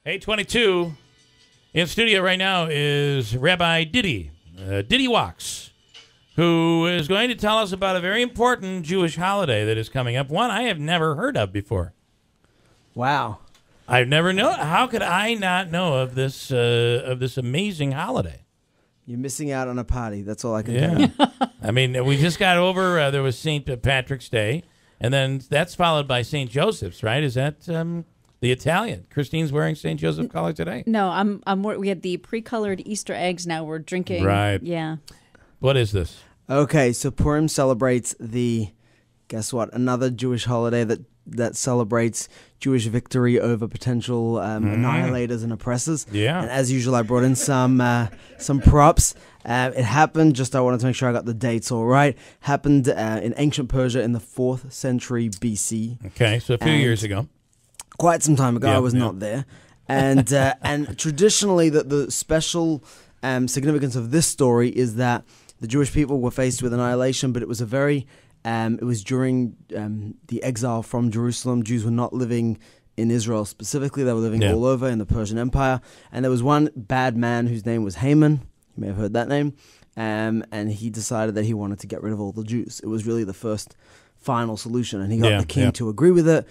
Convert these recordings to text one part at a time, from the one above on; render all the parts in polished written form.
8:22. In studio right now is Rabbi Didy, Didy Walks, who is going to tell us about a very important Jewish holiday that is coming up. One I have never heard of before. Wow. I've never known. How could I not know of this amazing holiday? You're missing out on a party. That's all I can tell you. I mean, we just got over, there was St. Patrick's Day, and then that's followed by St. Joseph's, right? Is that the Italian? Christine's wearing St. Joseph collar today? No, we had the pre-colored Easter eggs. Now we're drinking. Right. Yeah. What is this? Okay, so Purim celebrates guess what? Another Jewish holiday that celebrates Jewish victory over potential annihilators and oppressors. Yeah. And as usual, I brought in some props. It happened, I wanted to make sure I got the dates all right, happened in ancient Persia in the 4th century BC. Okay, so a few years ago. Quite some time ago. I was not there. And traditionally, the special significance of this story is that the Jewish people were faced with annihilation, but it was it was during the exile from Jerusalem. Jews were not living in Israel specifically. They were living all over in the Persian Empire. And there was one bad man whose name was Haman. You may have heard that name. And he decided that he wanted to get rid of all the Jews. It was really the first final solution. And he got the king to agree with it.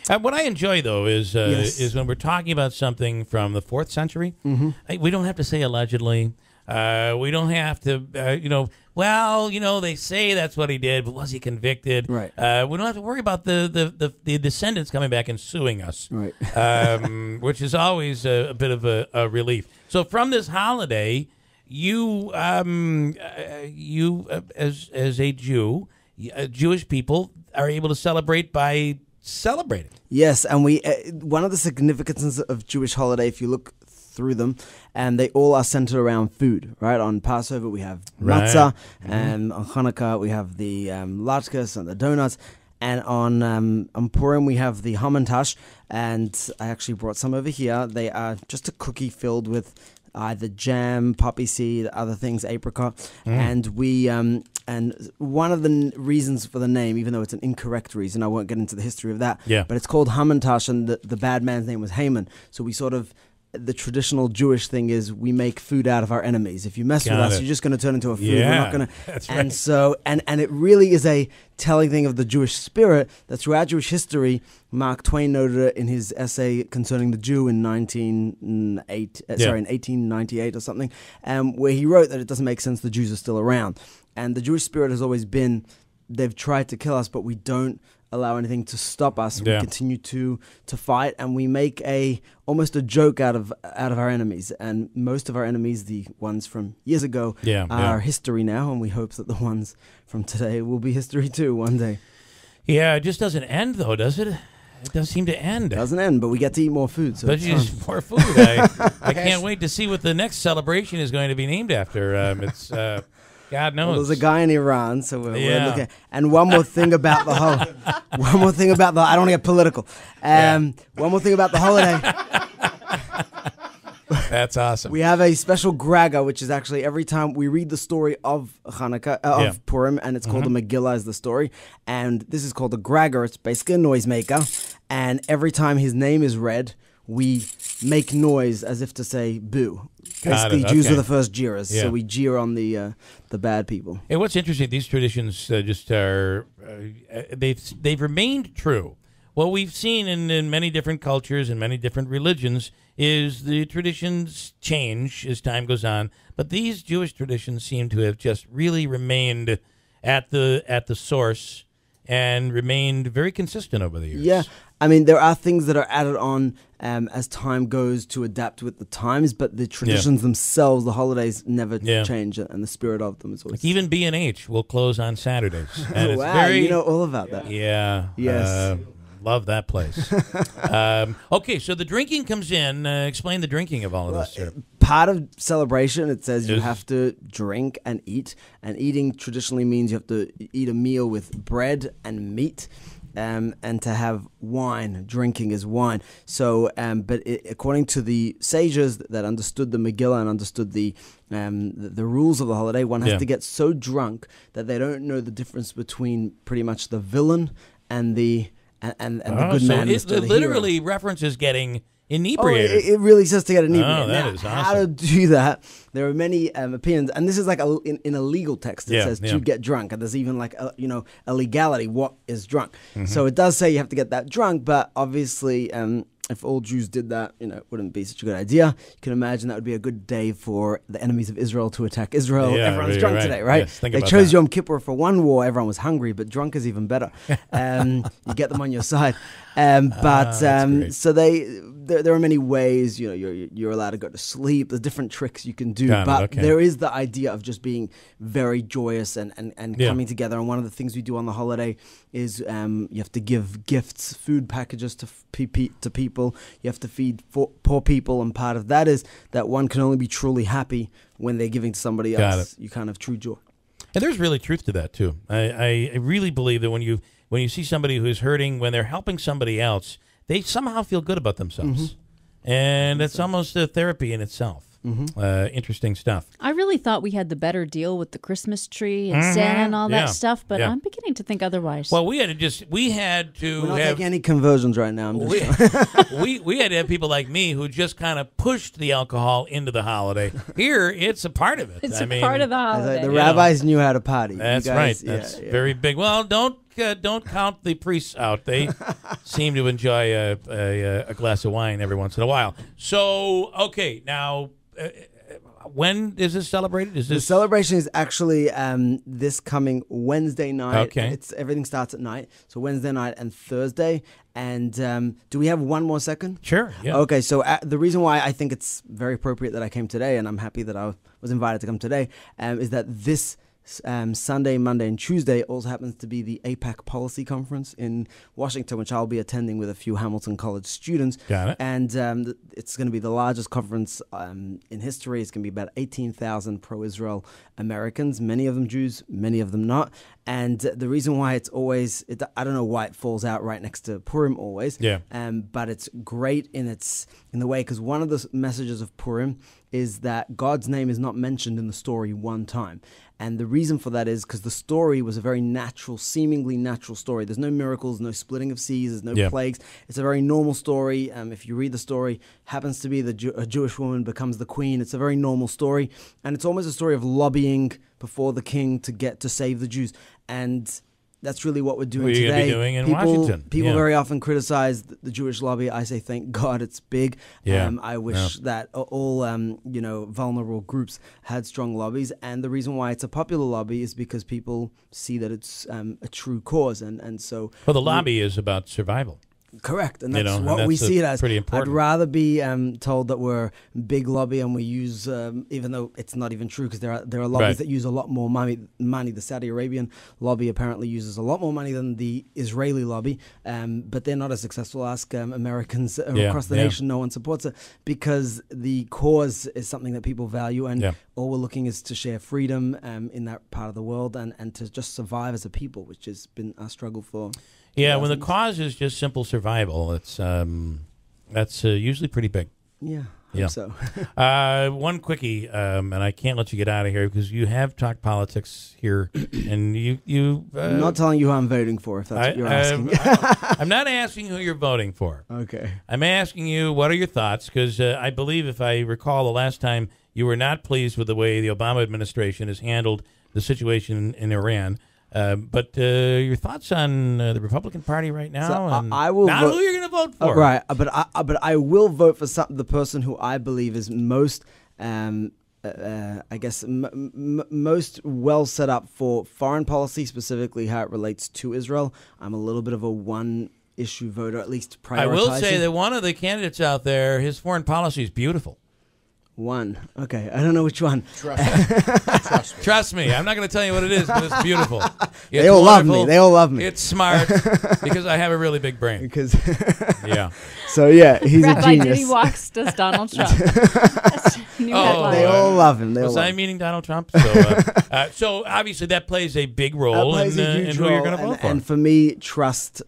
What I enjoy, though, is when we're talking about something from the 4th century, we don't have to say allegedly. We don't have to, they say that's what he did, but was he convicted? Right. We don't have to worry about the descendants coming back and suing us, right? Which is always a bit of a relief. So from this holiday, you as a Jew, Jewish people are able to celebrate by celebrating. Yes, and one of the significances of Jewish holiday, if you look through them, and they all are centered around food, right? On Passover we have matzah, and on Hanukkah we have the latkes and the donuts, and on Purim we have the hamantash, and I actually brought some over here. They are just a cookie filled with either jam, poppy seed, other things, apricot, and we and one of the reasons for the name, even though it's an incorrect reason, I won't get into the history of that, but it's called hamantash, and the bad man's name was Haman. So we sort of, the traditional Jewish thing is we make food out of our enemies. If you mess with us, you're just going to turn into a food. Yeah, we're not going to. That's and right. so, and it really is a telling thing of the Jewish spirit that throughout Jewish history, Mark Twain noted it in his essay concerning the Jew in 1898 or something, where he wrote that it doesn't make sense the Jews are still around. And the Jewish spirit has always been, they've tried to kill us, but we don't allow anything to stop us. We continue to fight, and we make almost a joke out of our enemies. And most of our enemies, the ones from years ago, are history now, and we hope that the ones from today will be history too one day. Yeah, it just doesn't end though, does it? It doesn't seem to end. It doesn't end, but we get to eat more food. So but just more food. I can't wait to see what the next celebration is going to be named after. It's God knows. Well, there's a guy in Iran, so we're looking. And one more thing about the I don't want to get political. One more thing about the holiday. That's awesome. We have a special graga, which is actually every time we read the story of Hanukkah, of Purim, and it's called the Megillah is the story. And this is called the graga. It's basically a noisemaker. And every time his name is read, we make noise as if to say boo. Basically, Jews were the first jeerers, so we jeer on the bad people. And what's interesting, these traditions just are, they've remained true. What we've seen in many different cultures and many different religions is the traditions change as time goes on, but these Jewish traditions seem to have just really remained at the source and remained very consistent over the years. Yeah, I mean, there are things that are added on as time goes to adapt with the times, but the traditions themselves, the holidays, never change, and the spirit of them is always... Like even B&H will close on Saturdays. And wow, you know all about that. Yeah. Yes. Love that place. Okay, so the drinking comes in. Explain the drinking of all of this, sir. Part of celebration, it says you have to drink and eat. And eating traditionally means you have to eat a meal with bread and meat. And to have wine, drinking is wine. So, according to the sages that understood the Megillah and understood the rules of the holiday, one has to get so drunk that they don't know the difference between pretty much the villain and the good man. So it literally references getting inebriated. It really says to get inebriated. Oh, that now, is how to awesome. do that? There are many opinions, and this is like in a legal text. It says yeah. to get drunk, and there's even like a legality. What is drunk? Mm-hmm. So it does say you have to get that drunk, but obviously, if all Jews did that, it wouldn't be such a good idea. You can imagine that would be a good day for the enemies of Israel to attack Israel. Yeah, Everyone's right, drunk right. today, right? Yes, think they about chose that. Yom Kippur for one war. Everyone was hungry, but drunk is even better. You get them on your side. Great. So there are many ways. You're allowed to go to sleep. There's different tricks you can do, but there is the idea of just being very joyous and coming together. And one of the things we do on the holiday is you have to give gifts, food packages to people. You have to feed poor people, and part of that is that one can only be truly happy when they're giving to somebody else. You kind of true joy. And there's really truth to that too. I really believe that when you see somebody who's hurting, when they're helping somebody else, they somehow feel good about themselves, and it's almost a therapy in itself. Interesting stuff. I really thought we had the better deal with the Christmas tree and Santa and all that stuff, but I'm beginning to think otherwise. Well, we had to We're not have taking any conversions right now. we had to have people like me who just kind of pushed the alcohol into the holiday. Here, it's a part of it. It's part of the holiday. The rabbis knew how to party. That's right. That's very big. Well, don't count the priests out. They seem to enjoy a glass of wine every once in a while. So, okay, now. When is this celebrated? The celebration is actually this coming Wednesday night. Okay. Everything starts at night. So Wednesday night and Thursday. And do we have one more second? Sure. Yeah. Okay. So the reason why I think it's very appropriate that I came today, and I'm happy that I was invited to come today, is that this Sunday, Monday, and Tuesday also happens to be the APAC Policy Conference in Washington, which I'll be attending with a few Hamilton College students. Got it. And it's going to be the largest conference in history. It's going to be about 18,000 pro-Israel Americans, many of them Jews, many of them not. And the reason why it's always, I don't know why it falls out right next to Purim always. Yeah. But it's great in the way, because one of the messages of Purim is that God's name is not mentioned in the story one time. And the reason for that is because the story was a very natural, seemingly natural story. There's no miracles, no splitting of seas, there's no plagues. It's a very normal story. If you read the story, happens to be a Jewish woman becomes the queen. It's a very normal story. And it's almost a story of lobbying before the king to save the Jews. And that's really what we're doing today. You're going to be doing in Washington. People very often criticize the Jewish lobby. I say, thank God it's big. I wish that all vulnerable groups had strong lobbies. And the reason why it's a popular lobby is because people see that it's a true cause. And so... Well, the lobby is about survival. Correct, and that's what we see it as. Pretty important. I'd rather be told that we're big lobby and we use, even though it's not even true, because there are lobbies that use a lot more money. The Saudi Arabian lobby apparently uses a lot more money than the Israeli lobby, but they're not as successful. Ask Americans across the nation. No one supports it because the cause is something that people value, and all we're looking is to share freedom in that part of the world and to just survive as a people, which has been our struggle for. Yeah, when the cause is just simple survival, it's that's usually pretty big. Yeah, yeah. So one quickie, and I can't let you get out of here because you have talked politics here, and you. I'm not telling you who I'm voting for. If that's what you're asking. I'm not asking who you're voting for. Okay. I'm asking you what are your thoughts, because I believe, if I recall, the last time you were not pleased with the way the Obama administration has handled the situation in Iran. But your thoughts on the Republican Party right now? So and I will not vote, who you're going to vote for, right? But I will vote for the person who I believe is most, I guess, most well set up for foreign policy, specifically how it relates to Israel. I'm a little bit of a one-issue voter, at least prioritizing. I will say that one of the candidates out there, his foreign policy is beautiful. One. Okay. I don't know which one. Trust me. I'm not going to tell you what it is, but it's beautiful. They all love me. They all love me. It's smart because I have a really big brain. Because yeah. So yeah, he's a Rabbi genius. Didy walks does Donald Trump. New headline. They all love him. Was I meating Donald Trump? So obviously that plays a big role in who you're going to vote for. And for me, trust,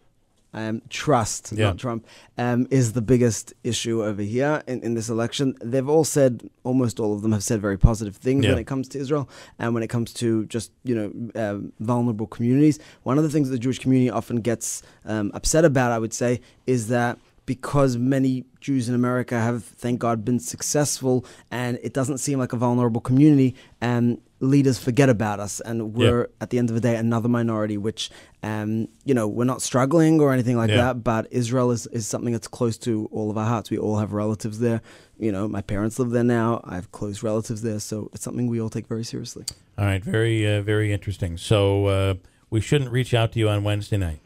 not Trump, is the biggest issue over here in this election. They've all said, almost all of them have said very positive things when it comes to Israel and when it comes to just, vulnerable communities. One of the things the Jewish community often gets upset about, I would say, is that because many Jews in America have, thank God, been successful, and it doesn't seem like a vulnerable community, and leaders forget about us, and we're, at the end of the day, another minority, which, we're not struggling or anything like that, but Israel is something that's close to all of our hearts. We all have relatives there. My parents live there now. I have close relatives there, so it's something we all take very seriously. All right, very, very interesting. So we shouldn't reach out to you on Wednesday night.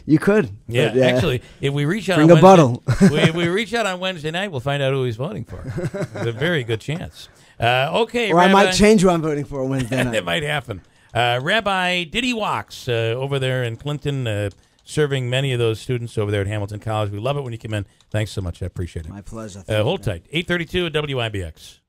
You could. Yeah, but, actually, if we reach out bring on a bottle. we reach out on Wednesday night, we'll find out who he's voting for. There's a very good chance. Okay, or Rabbi, I might change who I'm voting for on Wednesday night. It might happen. Rabbi Didy walks over there in Clinton, serving many of those students over there at Hamilton College. We love it when you come in. Thanks so much. I appreciate it. My pleasure. Hold tight. 8:32 at WIBX.